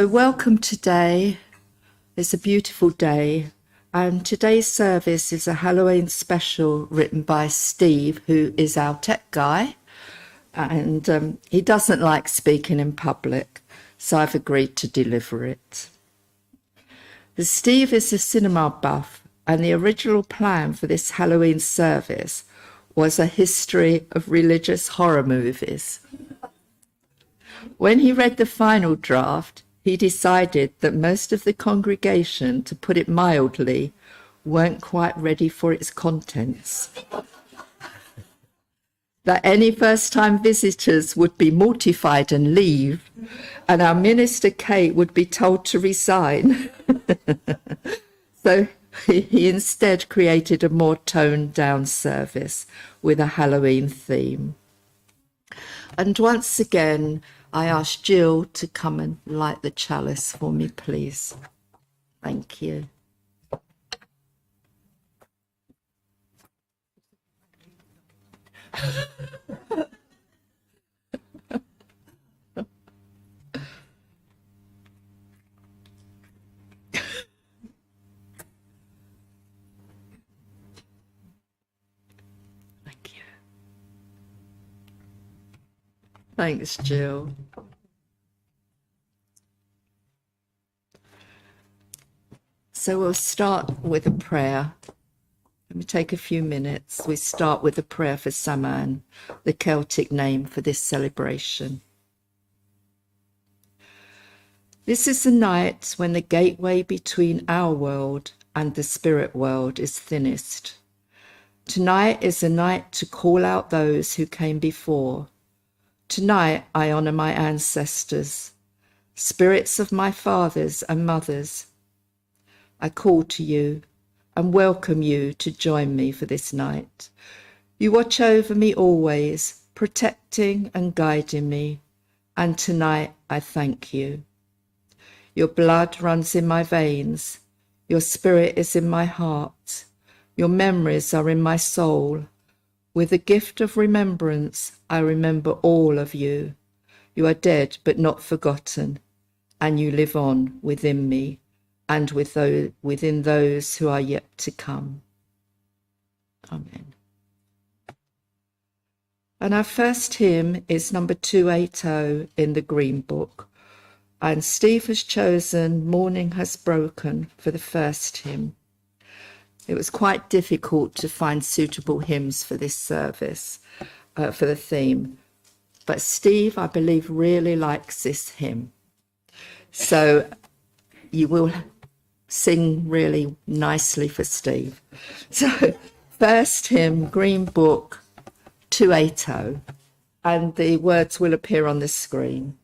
So welcome today. It's a beautiful day, and today's service is a Halloween special written by Steve, who is our tech guy, and he doesn't like speaking in public, so I've agreed to deliver it. Steve is a cinema buff, and the original plan for this Halloween service was a history of religious horror movies. When he read the final draft, he decided that most of the congregation, to put it mildly, weren't quite ready for its contents. That any first-time visitors would be mortified and leave, and our minister Kate would be told to resign. So he instead created a more toned-down service with a Halloween theme. And once again, I ask Jill to come and light the chalice for me, please. Thank you. Thank you. Thanks, Jill. So we'll start with a prayer. Let me take a few minutes. We start with a prayer for Samhain, the Celtic name for this celebration. This is the night when the gateway between our world and the spirit world is thinnest. Tonight is a night to call out those who came before. Tonight I honour my ancestors, spirits of my fathers and mothers. I call to you and welcome you to join me for this night. You watch over me always, protecting and guiding me, and tonight I thank you. Your blood runs in my veins, your spirit is in my heart, your memories are in my soul. With the gift of remembrance, I remember all of you. You are dead but not forgotten, and you live on within me and within those who are yet to come. Amen. And our first hymn is number 280 in the Green Book, and Steve has chosen Morning Has Broken for the first hymn. It was quite difficult to find suitable hymns for this service, for the theme. But Steve, I believe, really likes this hymn. So you will sing really nicely for Steve. So first hymn, Green Book 280, and the words will appear on the screen.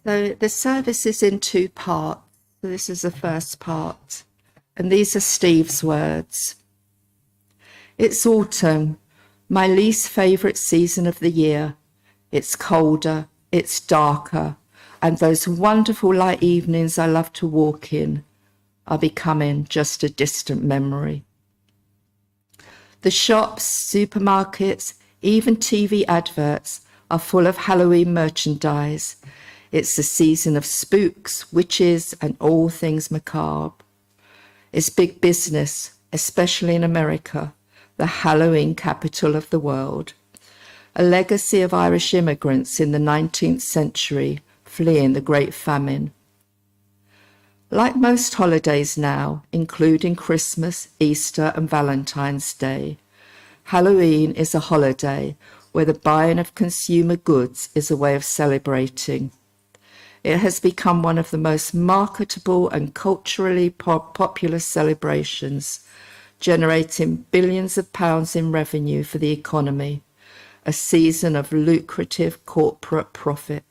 So the service is in two parts. So this is the first part, And these are Steve's words. It's autumn, my least favourite season of the year. It's colder, it's darker, and those wonderful light evenings I love to walk in are becoming just a distant memory. The shops, supermarkets, even TV adverts are full of Halloween merchandise. It's the season of spooks, witches, and all things macabre. It's big business, especially in America, the Halloween capital of the world. A legacy of Irish immigrants in the 19th century fleeing the Great Famine. Like most holidays now, including Christmas, Easter, and Valentine's Day, Halloween is a holiday where the buying of consumer goods is a way of celebrating. It has become one of the most marketable and culturally popular celebrations, generating billions of pounds in revenue for the economy, a season of lucrative corporate profit.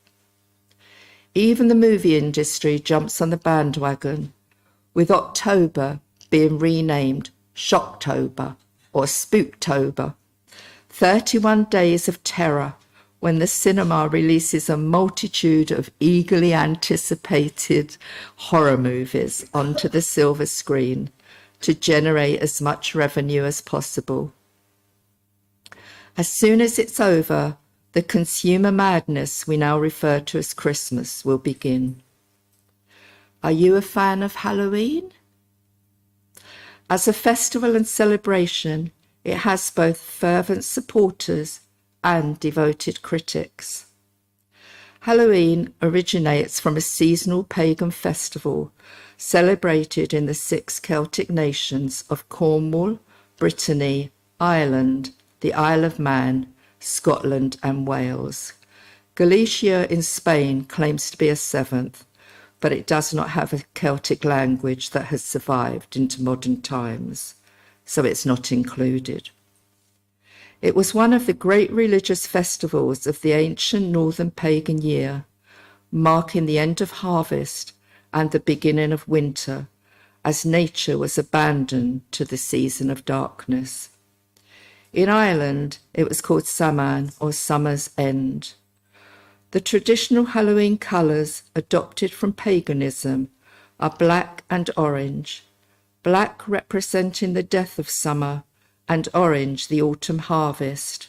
Even the movie industry jumps on the bandwagon, with October being renamed Shocktober or Spooktober. 31 days of terror when the cinema releases a multitude of eagerly anticipated horror movies onto the silver screen to generate as much revenue as possible. As soon as it's over, the consumer madness we now refer to as Christmas will begin. Are you a fan of Halloween? As a festival and celebration, it has both fervent supporters and devoted critics. Halloween originates from a seasonal pagan festival celebrated in the 6 Celtic nations of Cornwall, Brittany, Ireland, the Isle of Man, Scotland and Wales. Galicia in Spain claims to be a 7th, but it does not have a Celtic language that has survived into modern times, so it's not included. It was one of the great religious festivals of the ancient northern pagan year, marking the end of harvest and the beginning of winter, as nature was abandoned to the season of darkness. In Ireland, it was called Samhain, or Summer's End. The traditional Halloween colours adopted from paganism are black and orange, black representing the death of summer and orange the autumn harvest.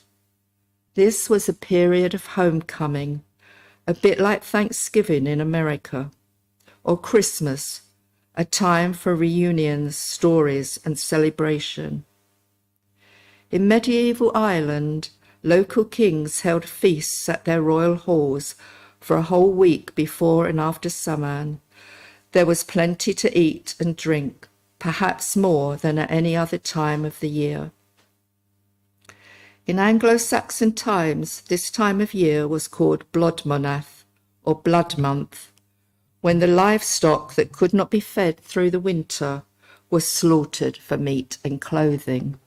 This was a period of homecoming, a bit like Thanksgiving in America, or Christmas, a time for reunions, stories and celebration. In medieval Ireland, local kings held feasts at their royal halls for a whole week before and after Samhain. There was plenty to eat and drink, perhaps more than at any other time of the year. In Anglo-Saxon times, this time of year was called Blodmonath, or Blood Month, when the livestock that could not be fed through the winter was slaughtered for meat and clothing.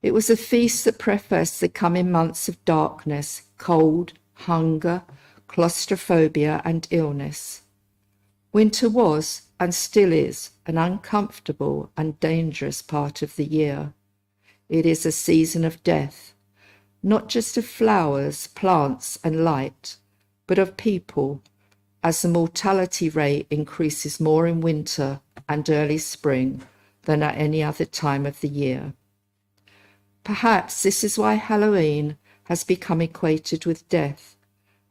It was a feast that prefaced the coming months of darkness, cold, hunger, claustrophobia and illness. Winter was, and still is, an uncomfortable and dangerous part of the year. It is a season of death, not just of flowers, plants and light, but of people, as the mortality rate increases more in winter and early spring than at any other time of the year. Perhaps this is why Halloween has become equated with death,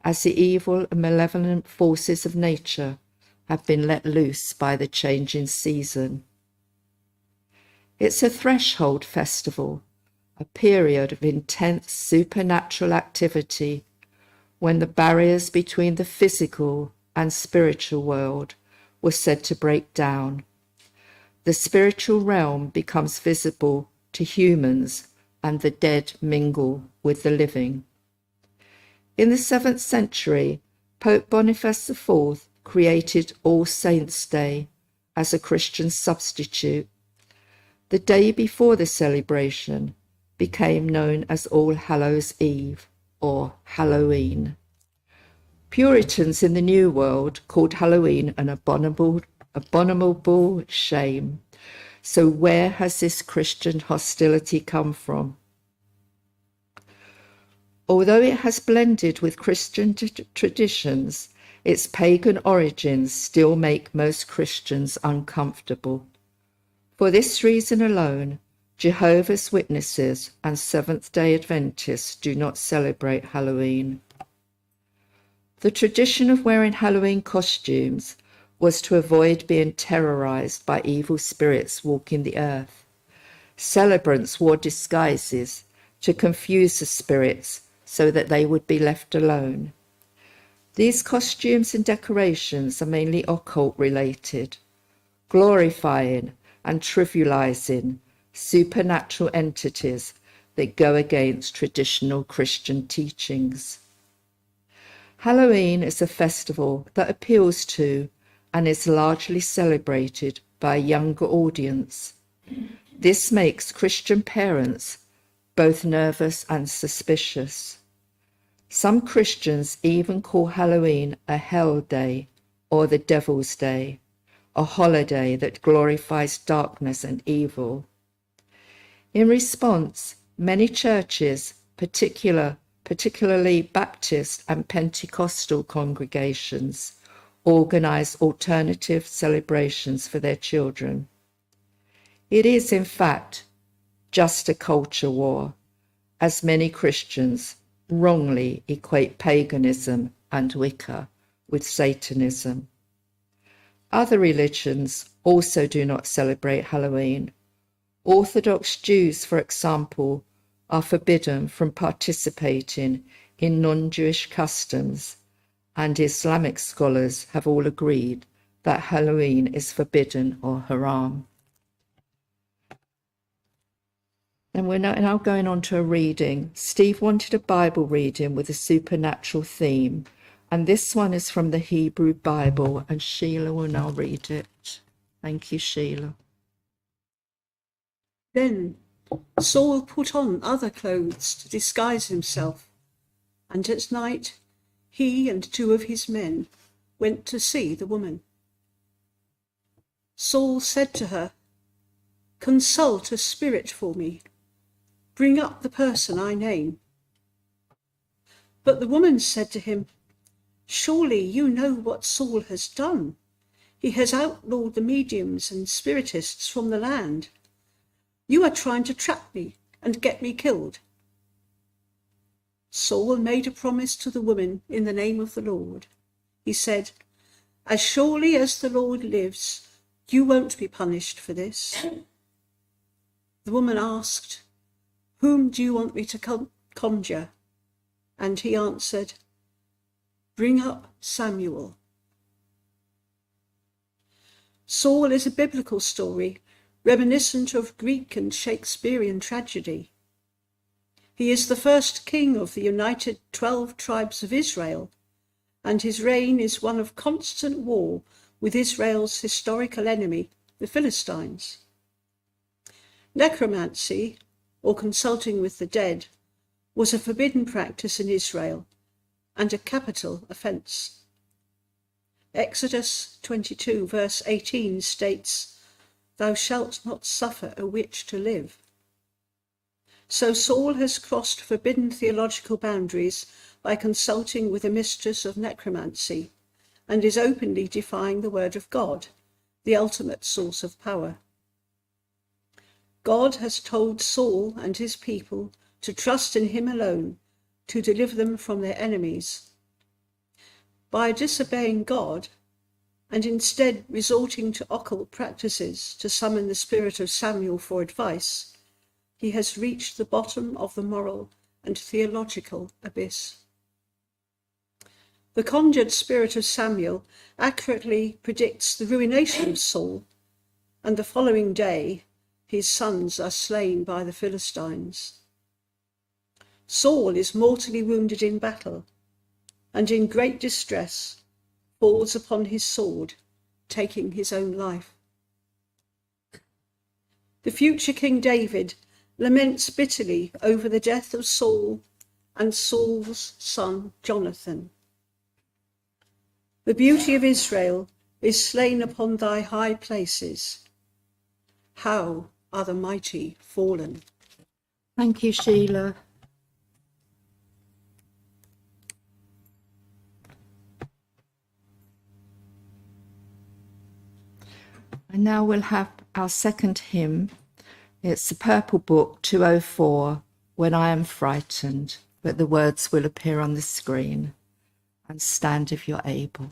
as the evil and malevolent forces of nature have been let loose by the changing season. It's a threshold festival, a period of intense supernatural activity when the barriers between the physical and spiritual world were said to break down. The spiritual realm becomes visible to humans and the dead mingle with the living. In the 7th century, Pope Boniface IV created All Saints' Day as a Christian substitute. The day before the celebration became known as All Hallows' Eve, or Halloween. Puritans in the New World called Halloween an abominable abominable shame. So where has this Christian hostility come from? Although it has blended with Christian traditions, its pagan origins still make most Christians uncomfortable. For this reason alone, Jehovah's Witnesses and Seventh-day Adventists do not celebrate Halloween. The tradition of wearing Halloween costumes was to avoid being terrorized by evil spirits walking the earth. Celebrants wore disguises to confuse the spirits so that they would be left alone. These costumes and decorations are mainly occult related, glorifying and trivializing supernatural entities that go against traditional Christian teachings. Halloween is a festival that appeals to and is largely celebrated by a younger audience. This makes Christian parents both nervous and suspicious. Some Christians even call Halloween a hell day or the devil's day, a holiday that glorifies darkness and evil. In response, many churches, particularly Baptist and Pentecostal congregations, organize alternative celebrations for their children. It is, in fact, just a culture war, as many Christians wrongly equate paganism and Wicca with Satanism. Other religions also do not celebrate Halloween. Orthodox Jews, for example, are forbidden from participating in non-Jewish customs, and Islamic scholars have all agreed that Halloween is forbidden or haram. And we're now going on to a reading. Steve wanted a Bible reading with a supernatural theme, and this one is from the Hebrew Bible, and Sheila will now read it. Thank you, Sheila. Then Saul put on other clothes to disguise himself, and at night he and 2 of his men went to see the woman. Saul said to her, "Consult a spirit for me. Bring up the person I name." But the woman said to him, "Surely you know what Saul has done. He has outlawed the mediums and spiritists from the land. You are trying to trap me and get me killed." Saul made a promise to the woman in the name of the Lord. He said, "As surely as the Lord lives, you won't be punished for this." The woman asked, "Whom do you want me to conjure?" And he answered, "Bring up Samuel." Saul is a biblical story reminiscent of Greek and Shakespearean tragedy. He is the first king of the united 12 tribes of Israel, and his reign is one of constant war with Israel's historical enemy, the Philistines. Necromancy, or consulting with the dead, was a forbidden practice in Israel and a capital offence. Exodus 22 verse 18 states, "Thou shalt not suffer a witch to live." So Saul has crossed forbidden theological boundaries by consulting with a mistress of necromancy, and is openly defying the word of God, the ultimate source of power. God has told Saul and his people to trust in him alone to deliver them from their enemies. By disobeying God, and instead resorting to occult practices to summon the spirit of Samuel for advice, he has reached the bottom of the moral and theological abyss. The conjured spirit of Samuel accurately predicts the ruination of Saul, and the following day his sons are slain by the Philistines. Saul is mortally wounded in battle, and in great distress falls upon his sword, taking his own life. The future King David laments bitterly over the death of Saul and Saul's son Jonathan. The beauty of Israel is slain upon thy high places. How are the mighty fallen? Thank you, Sheila. And now we'll have our second hymn. It's the Purple Book 204, When I Am Frightened, but the words will appear on the screen. And stand if you're able.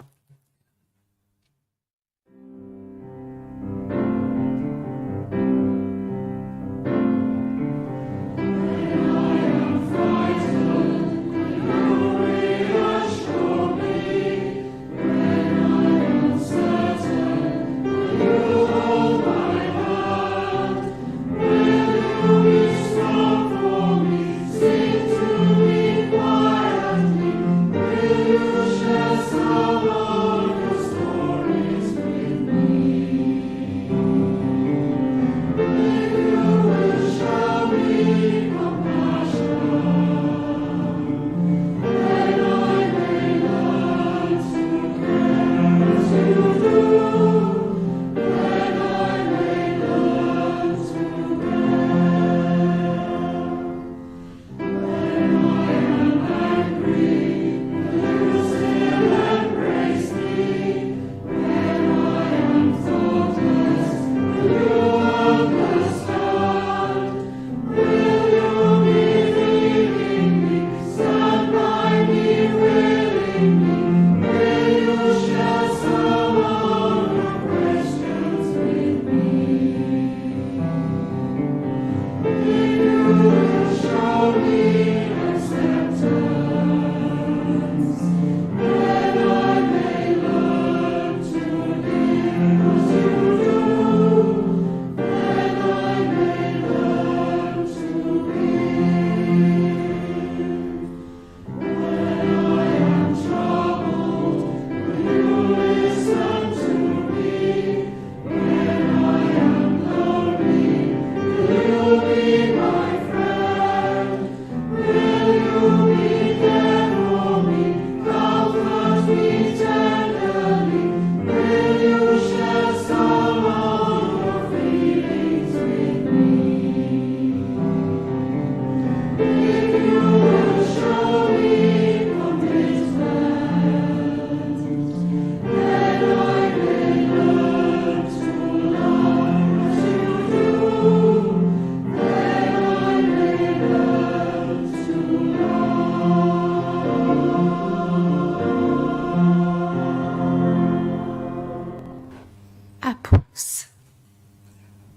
Apples.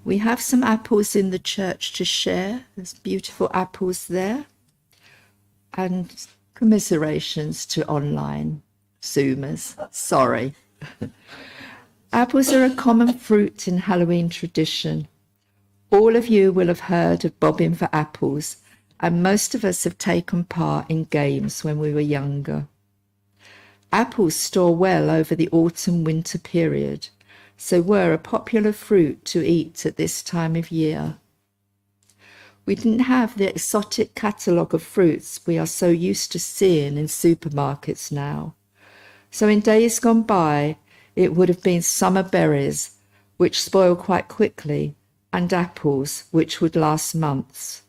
We have some apples in the church to share. There's beautiful apples there. And commiserations to online Zoomers. Sorry. Apples are a common fruit in Halloween tradition. All of you will have heard of bobbing for apples, and most of us have taken part in games when we were younger. Apples store well over the autumn-winter period, so were a popular fruit to eat at this time of year. We didn't have the exotic catalogue of fruits we are so used to seeing in supermarkets now. So in days gone by, it would have been summer berries, which spoil quite quickly, and apples, which would last months.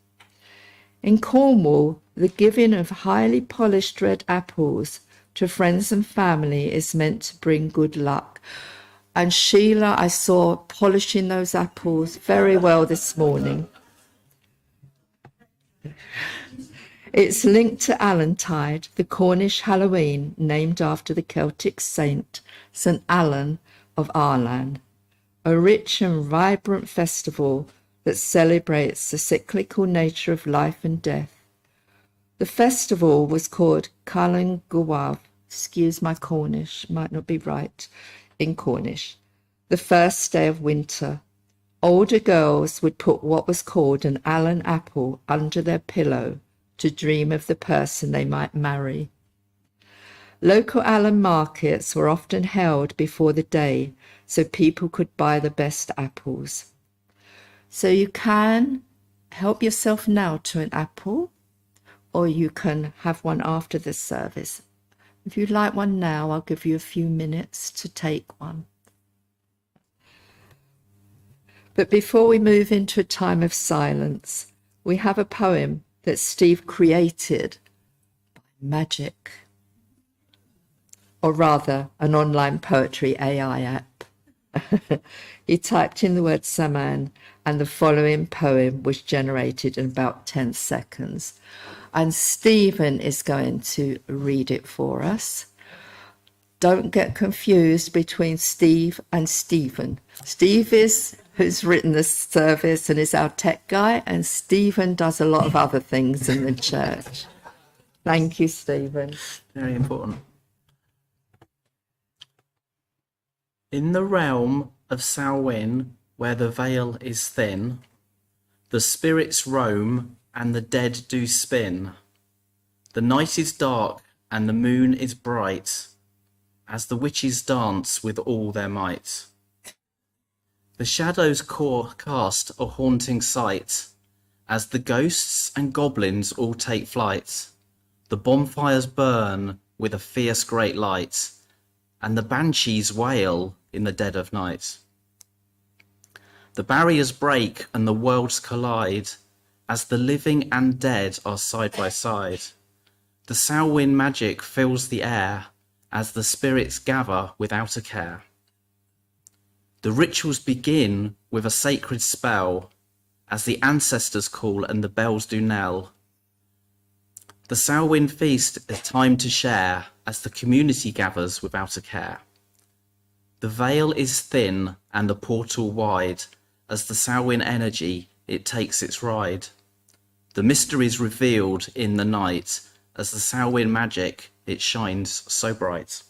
In Cornwall, the giving of highly polished red apples to friends and family is meant to bring good luck. And Sheila, I saw polishing those apples very well this morning. It's linked to Allantide, the Cornish Halloween, named after the Celtic saint, St. Allan of Arlan, a rich and vibrant festival that celebrates the cyclical nature of life and death. The festival was called Calan Gawav, excuse my Cornish, might not be right in Cornish, the first day of winter. Older girls would put what was called an Allan apple under their pillow to dream of the person they might marry. Local Allan markets were often held before the day so people could buy the best apples. So you can help yourself now to an apple, or you can have one after the service. If you'd like one now, I'll give you a few minutes to take one. But before we move into a time of silence, we have a poem that Steve created by magic, or rather an online poetry AI app. He typed in the word Saman and the following poem was generated in about 10 seconds. And Stephen is going to read it for us. Don't get confused between Steve and Stephen. Steve is who's written this service and is our tech guy, and Stephen does a lot of other things in the church. Thank you, Stephen. Very important. In the realm of Samhain, where the veil is thin, the spirits roam and the dead do spin. The night is dark and the moon is bright, as the witches dance with all their might. The shadows cast a haunting sight, as the ghosts and goblins all take flight. The bonfires burn with a fierce great light, and the banshees wail in the dead of night. The barriers break and the worlds collide, as the living and dead are side by side. The Samhain magic fills the air, as the spirits gather without a care. The rituals begin with a sacred spell, as the ancestors call and the bells do knell. The Samhain feast is time to share, as the community gathers without a care. The veil is thin and the portal wide, as the Samhain energy it takes its ride. The mysteries revealed in the night, as the Samhain magic it shines so bright.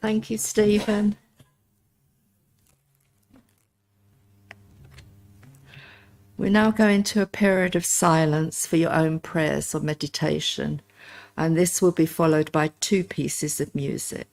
Thank you, Stephen. We're now going to a period of silence for your own prayers or meditation, and this will be followed by 2 pieces of music.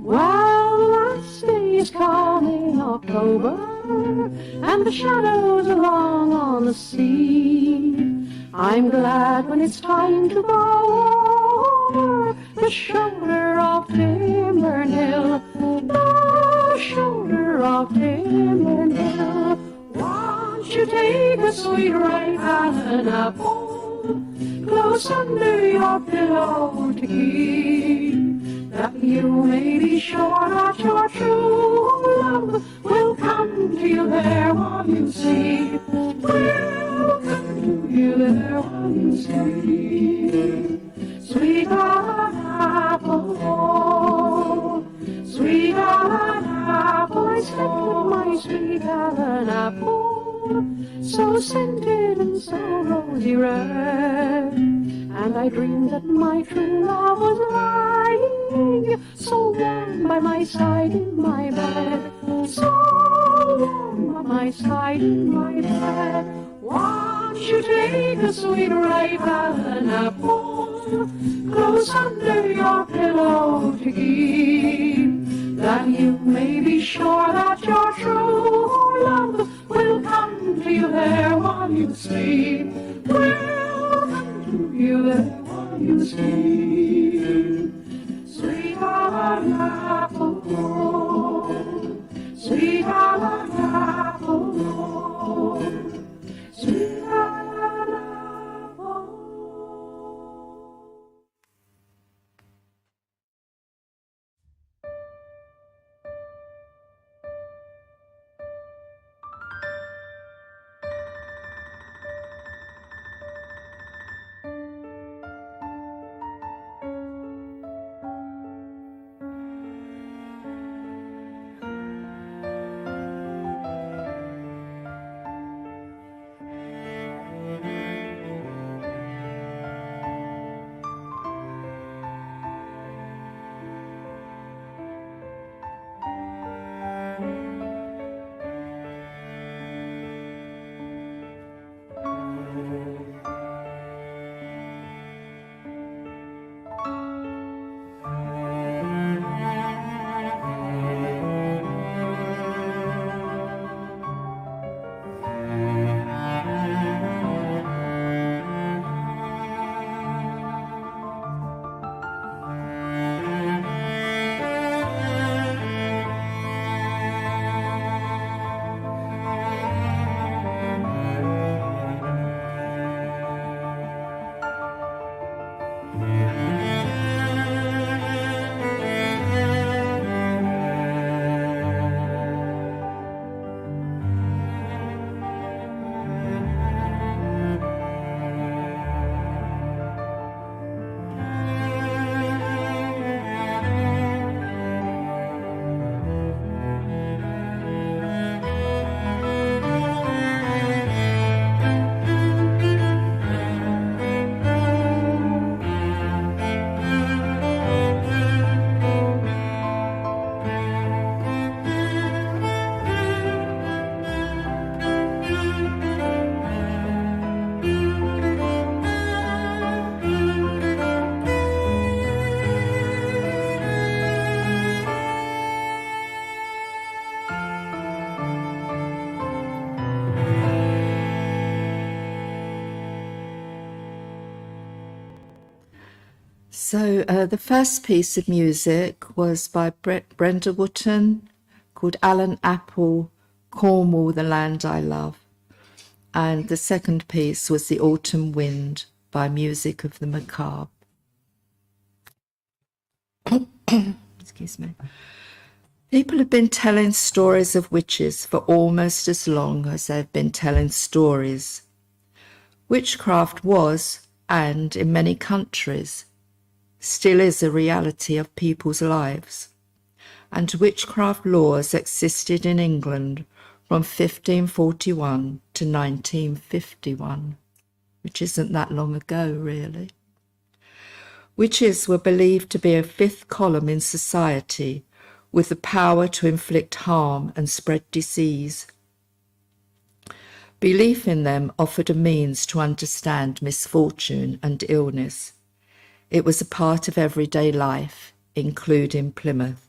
Well, the last day is coming, October, and the shadows are long on the sea. I'm glad when it's time to go over the shoulder of Timber Hill, the shoulder of Timber Hill. Won't you take a sweet right hand apple close under your pillow to keep, that you may be sure that your true love will come to you there while you sleep, will come to you there while you sleep. Sweet apple, oh, sweet apple, I slept with my sweet apple, so scented and so rosy red, and I dreamed that my true love was lying so warm by my side in my bed, so warm by my side in my bed. Won't you take a sweet ripe and apple close under your pillow to keep, that you may be sure that your true love will come to you there while you sleep, will come to you there while you sleep. Sweetheart, apple, sweetheart, apple, sweetheart, apple. So the first piece of music was by Brenda Wotton, called Alan Apple, Cornwall, the Land I Love. And the second piece was The Autumn Wind by Music of the Macabre. Excuse me. People have been telling stories of witches for almost as long as they've been telling stories. Witchcraft was, and in many countries, still is a reality of people's lives, and witchcraft laws existed in England from 1541 to 1951, which isn't that long ago, really. Witches were believed to be a fifth column in society with the power to inflict harm and spread disease. Belief in them offered a means to understand misfortune and illness. It was a part of everyday life, including Plymouth.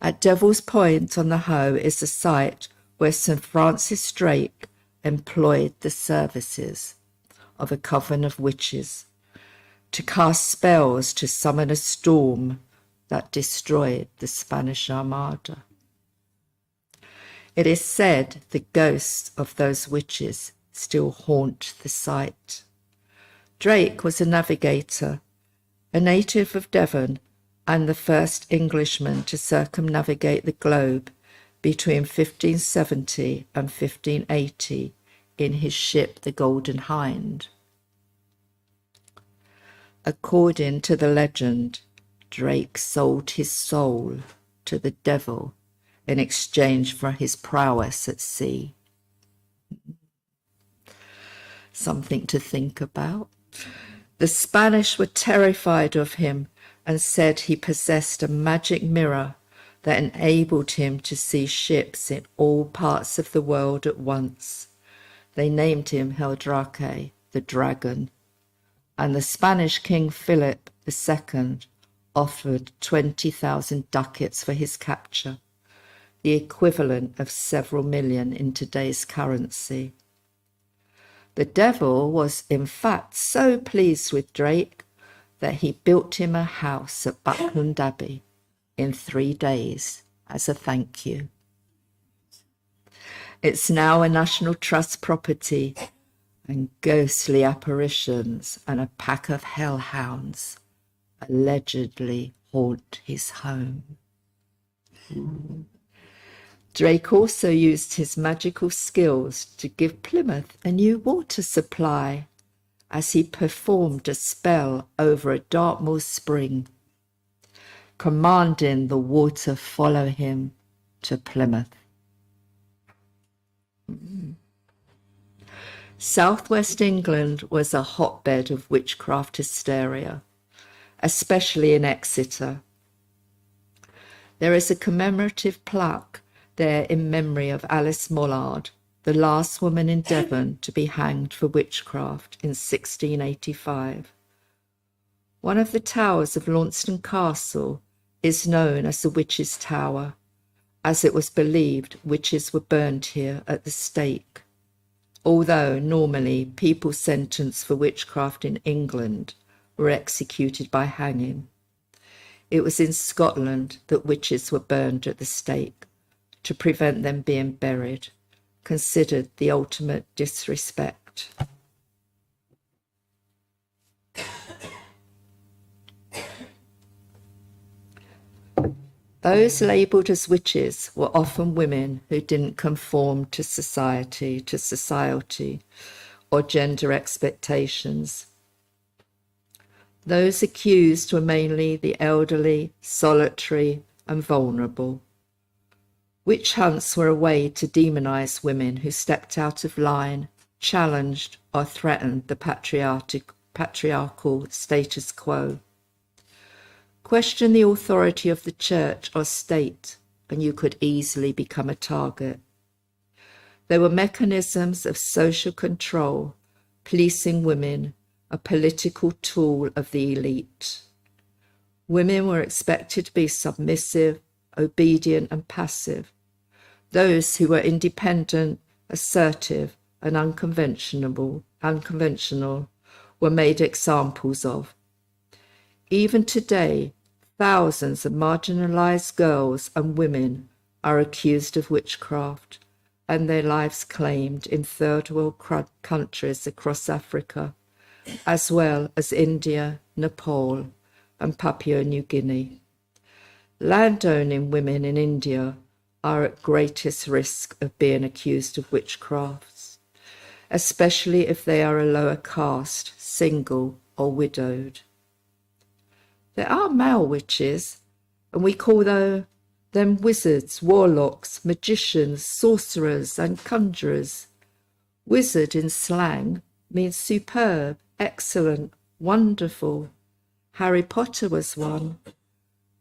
At Devil's Point on the Hoe is a site where St. Francis Drake employed the services of a coven of witches to cast spells to summon a storm that destroyed the Spanish Armada. It is said the ghosts of those witches still haunt the site. Drake was a navigator, a native of Devon, and the first Englishman to circumnavigate the globe between 1570 and 1580 in his ship the Golden Hind. According to the legend, Drake sold his soul to the devil in exchange for his prowess at sea. Something to think about. The Spanish were terrified of him and said he possessed a magic mirror that enabled him to see ships in all parts of the world at once. They named him Heldrake, the dragon, and the Spanish King Philip II offered 20,000 ducats for his capture, the equivalent of several million in today's currency. The devil was in fact so pleased with Drake that he built him a house at Buckland Abbey in 3 days as a thank you. It's now a National Trust property, and ghostly apparitions and a pack of hellhounds allegedly haunt his home. Drake also used his magical skills to give Plymouth a new water supply as he performed a spell over a Dartmoor spring, commanding the water follow him to Plymouth. Southwest England was a hotbed of witchcraft hysteria, especially in Exeter. There is a commemorative plaque there in memory of Alice Mollard, the last woman in Devon to be hanged for witchcraft in 1685. One of the towers of Launceston Castle is known as the Witches' Tower, as it was believed witches were burned here at the stake, although normally people sentenced for witchcraft in England were executed by hanging. It was in Scotland that witches were burned at the stake to prevent them being buried, considered the ultimate disrespect. Those labelled as witches were often women who didn't conform to society, or gender expectations. Those accused were mainly the elderly, solitary, and vulnerable. Witch hunts were a way to demonise women who stepped out of line, challenged, or threatened the patriarchal status quo. Question the authority of the church or state, and you could easily become a target. There were mechanisms of social control, policing women, a political tool of the elite. Women were expected to be submissive, obedient, and passive. Those who were independent, assertive, and unconventional were made examples of. Even today, thousands of marginalised girls and women are accused of witchcraft and their lives claimed in third world countries across Africa, as well as India, Nepal, and Papua New Guinea. Landowning women in India are at greatest risk of being accused of witchcrafts, especially if they are a lower caste, single, or widowed. There are male witches, and we call them wizards, warlocks, magicians, sorcerers, and conjurers. Wizard in slang means superb, excellent, wonderful. Harry Potter was one,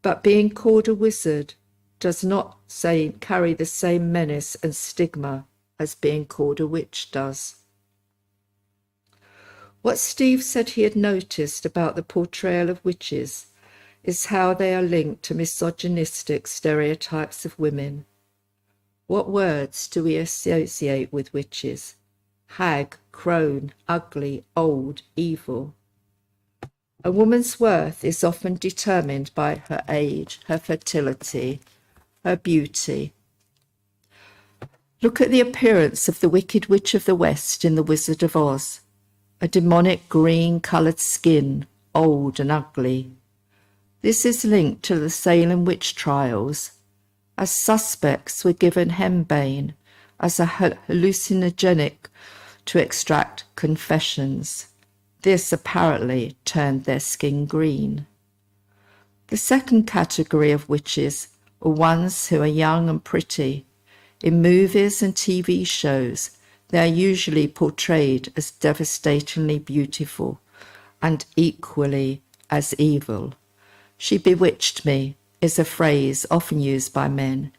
but being called a wizard does not carry the same menace and stigma as being called a witch does. What Steve said he had noticed about the portrayal of witches is how they are linked to misogynistic stereotypes of women. What words do we associate with witches? Hag, crone, ugly, old, evil. A woman's worth is often determined by her age, her fertility, her beauty. Look at the appearance of the Wicked Witch of the West in The Wizard of Oz. A demonic green-coloured skin, old and ugly. This is linked to the Salem witch trials, as suspects were given henbane as a hallucinogenic to extract confessions. This apparently turned their skin green. The second category of witches are ones who are young and pretty. In movies and TV shows, they are usually portrayed as devastatingly beautiful and equally as evil. She bewitched me, is a phrase often used by men,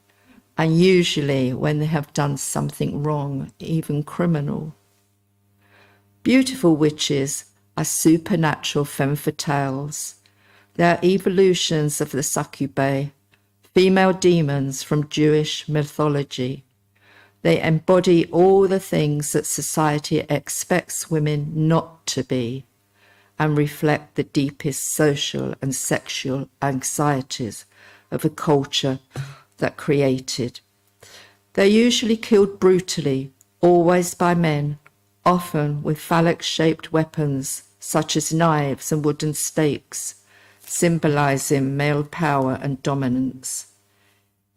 and usually when they have done something wrong, even criminal. Beautiful witches are supernatural femme fatales. They are evolutions of the succubae, female demons from Jewish mythology. They embody all the things that society expects women not to be, and reflect the deepest social and sexual anxieties of a culture that created. They're usually killed brutally, always by men, often with phallic-shaped weapons such as knives and wooden stakes, symbolizing male power and dominance.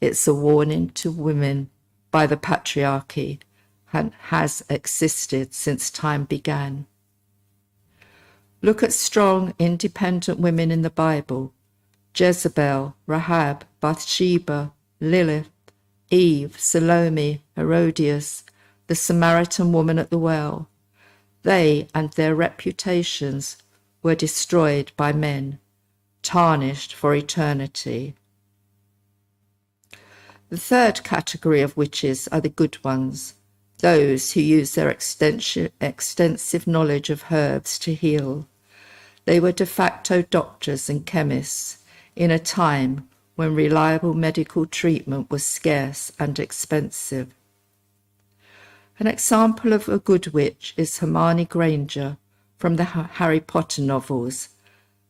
It's a warning to women by the patriarchy and has existed since time began. Look at strong, independent women in the Bible: Jezebel, Rahab, Bathsheba, Lilith, Eve, Salome, Herodias, the Samaritan woman at the well. They and their reputations were destroyed by men, tarnished for eternity. The third category of witches are the good ones, those who use their extensive knowledge of herbs to heal. They were de facto doctors and chemists in a time when reliable medical treatment was scarce and expensive. An example of a good witch is Hermione Granger from the Harry Potter novels.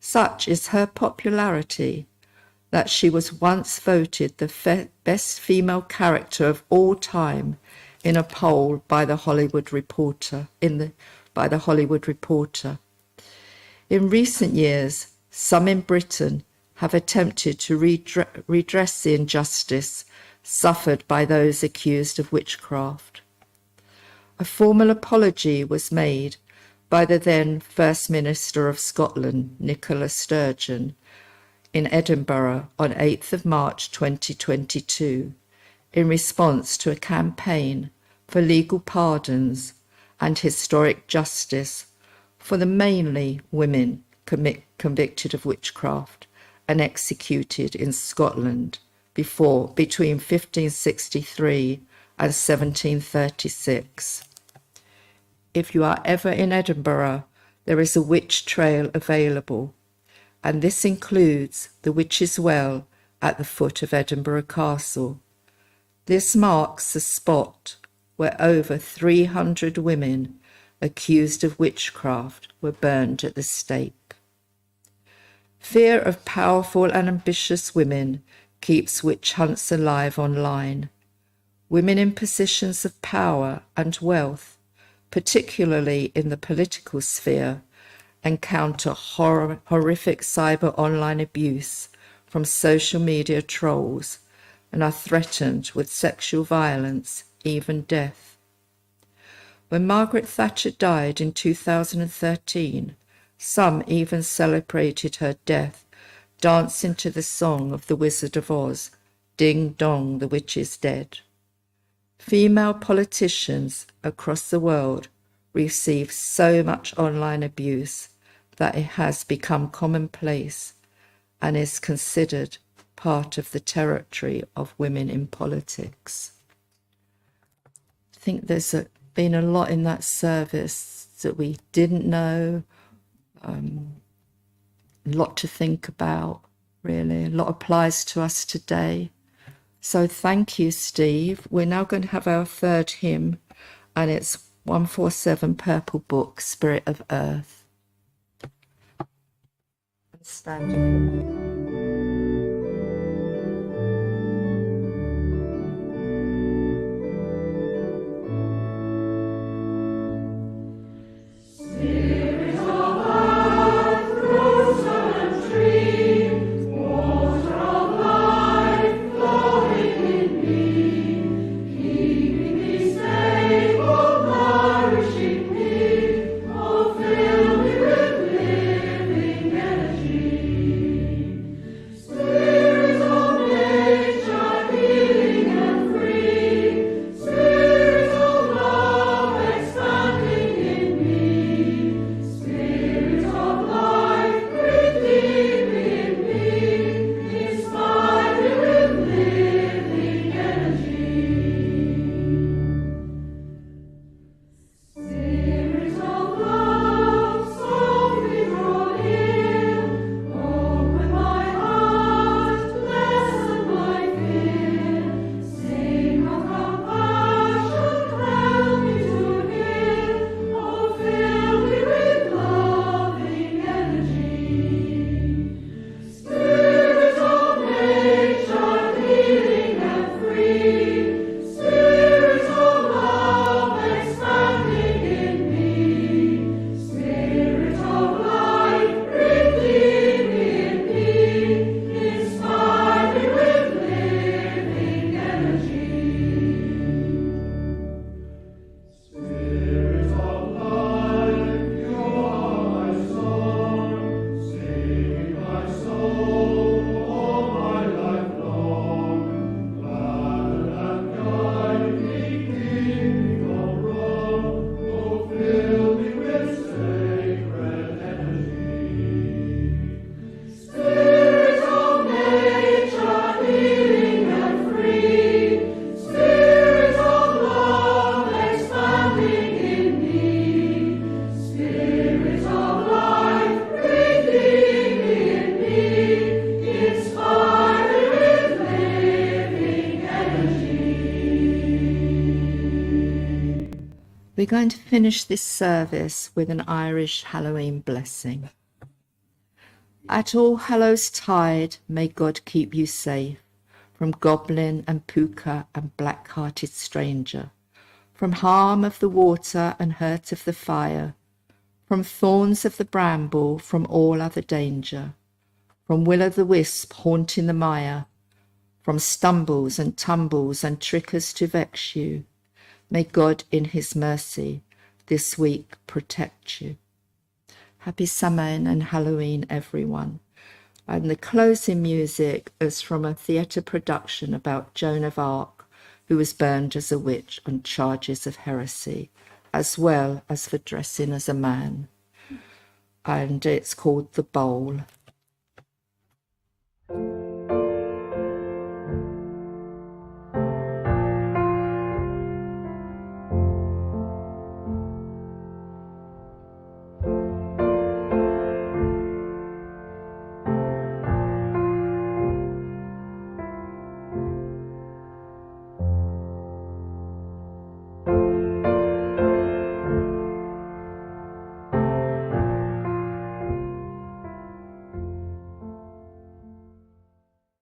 Such is her popularity that she was once voted the best female character of all time in a poll by the Hollywood Reporter. In recent years, some in Britain have attempted to redress the injustice suffered by those accused of witchcraft. A formal apology was made by the then First Minister of Scotland, Nicola Sturgeon, in Edinburgh on 8th of March 2022, in response to a campaign for legal pardons and historic justice for the mainly women convicted of witchcraft and executed in Scotland between 1563 and 1736. If you are ever in Edinburgh, there is a witch trail available, and this includes the Witch's Well at the foot of Edinburgh Castle. This marks the spot where over 300 women accused of witchcraft were burned at the stake. Fear of powerful and ambitious women keeps witch hunts alive online. Women in positions of power and wealth, particularly in the political sphere, encounter horrific cyber online abuse from social media trolls and are threatened with sexual violence, even death. When Margaret Thatcher died in 2013, some even celebrated her death, dancing to the song of the Wizard of Oz, Ding Dong, the Witch is Dead. Female politicians across the world receive so much online abuse that it has become commonplace and is considered part of the territory of women in politics. I think there's been a lot in that service that we didn't know, a lot to think about, really. A lot applies to us today. So thank you, Steve. We're now going to have our third hymn, and it's 147 Purple Book, Spirit of Earth. Standing. We're going to finish this service with an Irish Halloween blessing. At All Hallows Tide, may God keep you safe from goblin and puka and black-hearted stranger, from harm of the water and hurt of the fire, from thorns of the bramble, from all other danger, from will-o'-the-wisp haunting the mire, from stumbles and tumbles and trickers to vex you. May God in his mercy this week protect you. Happy Samhain and Halloween, everyone. And the closing music is from a theatre production about Joan of Arc, who was burned as a witch on charges of heresy, as well as for dressing as a man. And it's called The Bowl.